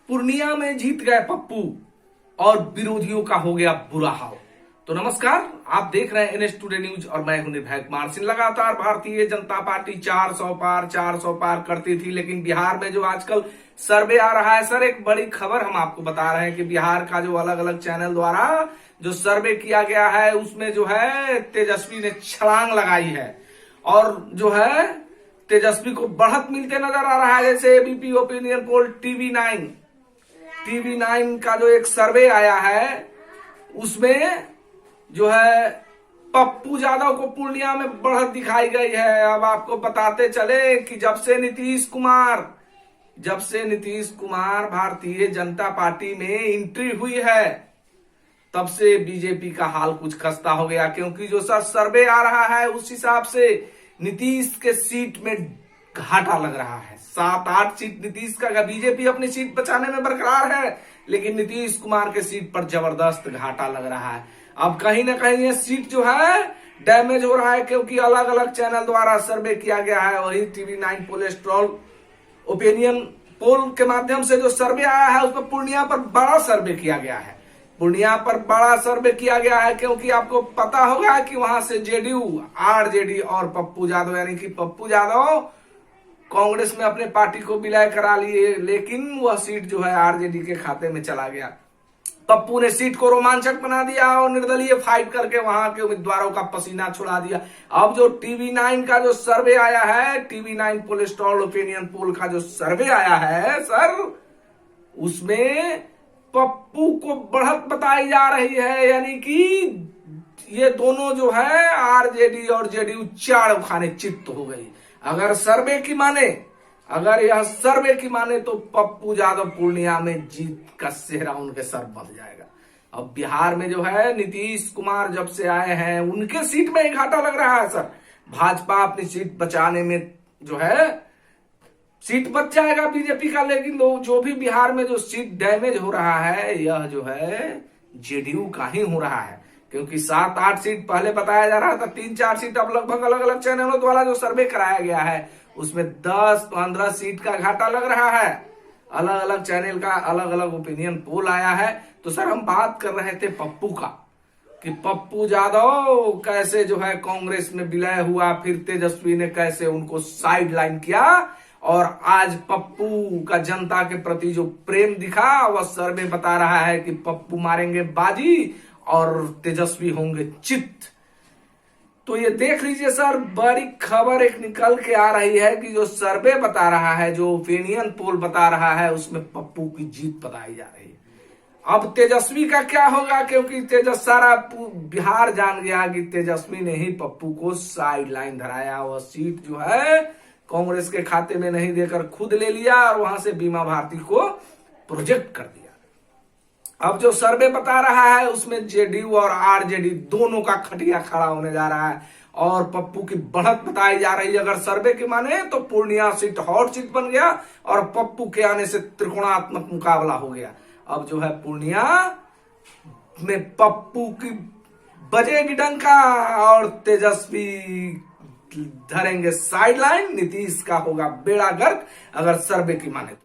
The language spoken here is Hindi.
पूर्णिया में जीत गए पप्पू और विरोधियों का हो गया बुरा हाल। तो नमस्कार, आप देख रहे हैं एनएस टुडे न्यूज और मैं हूं निर्भय कुमार सिंह। लगातार भारतीय जनता पार्टी 400 पार करती थी, लेकिन बिहार में जो आजकल सर्वे आ रहा है, सर एक बड़ी खबर हम आपको बता रहे हैं कि बिहार का जो अलग अलग चैनल द्वारा जो सर्वे किया गया है उसमें जो है तेजस्वी ने छलांग लगाई है और जो है तेजस्वी को बढ़त मिलते नजर आ रहा है। जैसे एबीपी ओपिनियन पोल टीवी9 का जो एक सर्वे आया है उसमें जो है पप्पू यादव को पूर्णिया में बढ़त दिखाई गई है। अब आपको बताते चले कि जब से नीतीश कुमार भारतीय जनता पार्टी में एंट्री हुई है तब से बीजेपी का हाल कुछ खस्ता हो गया, क्योंकि जो सर सर्वे आ रहा है उस हिसाब से नीतीश के सीट में घाटा लग रहा है। 7-8 सीट नीतीश का, बीजेपी अपनी सीट बचाने में बरकरार है, लेकिन नीतीश कुमार के सीट पर जबरदस्त घाटा लग रहा है। अब कहीं ना कहीं ये सीट जो है डैमेज हो रहा है, क्योंकि अलग अलग चैनल द्वारा सर्वे किया गया है। वही टीवी9 पोल ओपिनियन पोल के माध्यम से जो सर्वे आया है उसमें पूर्णिया पर बड़ा सर्वे किया गया है। क्योंकि आपको पता होगा कि वहां से जेडीयू, आरजेडी और पप्पू यादव, यानी कि पप्पू यादव कांग्रेस में अपने पार्टी को विलय करा लिए, लेकिन वह सीट जो है आरजेडी के खाते में चला गया। पप्पू ने सीट को रोमांचक बना दिया और निर्दलीय फाइट करके वहां के उम्मीदवारों का पसीना छुड़ा दिया। अब जो टीवी9 का जो सर्वे आया है, टीवी9 पोल ओपिनियन पोल का जो सर्वे आया है सर, उसमें पप्पू को बढ़त बताई जा रही है। यानी कि ये दोनों जो है आरजेडी और जेडीयू चाड़ खाने चित्त हो गई। अगर यह सर्वे की माने तो पप्पू यादव पूर्णिया में जीत का सेहरा उनके सर बंध जाएगा। अब बिहार में जो है नीतीश कुमार जब से आए हैं उनके सीट में एक घाटा लग रहा है सर। भाजपा अपनी सीट बचाने में जो है सीट बच जाएगा बीजेपी का, लेकिन जो भी बिहार में जो सीट डैमेज हो रहा है यह जो है जेडीयू का ही हो रहा है। क्योंकि 7-8 सीट पहले बताया जा रहा था, 3-4 सीट अब लगभग अलग अलग चैनलों द्वारा जो सर्वे कराया गया है उसमें 10-15 सीट का घाटा लग रहा है। अलग अलग चैनल का अलग अलग ओपिनियन पोल आया है। तो सर हम बात कर रहे थे पप्पू का कि पप्पू यादव कैसे जो है कांग्रेस में विलय हुआ, फिर तेजस्वी ने कैसे उनको साइड लाइन किया, और आज पप्पू का जनता के प्रति जो प्रेम दिखा वह सर्वे बता रहा है कि पप्पू मारेंगे बाजी और तेजस्वी होंगे चित। तो ये देख लीजिए सर, बड़ी खबर एक निकल के आ रही है कि जो सर्वे बता रहा है, जो ओपिनियन पोल बता रहा है, उसमें पप्पू की जीत बताई जा रही है। अब तेजस्वी का क्या होगा, क्योंकि सारा बिहार जान गया कि तेजस्वी ने ही पप्पू को साइड लाइन धराया। वह सीट जो है कांग्रेस के खाते में नहीं देकर खुद ले लिया और वहां से बीमा भारती को प्रोजेक्ट कर दिया। अब जो सर्वे बता रहा है उसमें जेडीयू और आरजेडी दोनों का खटिया खड़ा होने जा रहा है और पप्पू की बढ़त बताई जा रही है। अगर सर्वे के माने तो पूर्णिया सीट हॉट सीट बन गया और पप्पू के आने से त्रिकोणात्मक मुकाबला हो गया। अब जो है पूर्णिया में पप्पू की बजेगी डंका और तेजस्वी धरेंगे साइड लाइन। नीतीश का होगा बेड़ा गर्क अगर सर्वे की माने तो।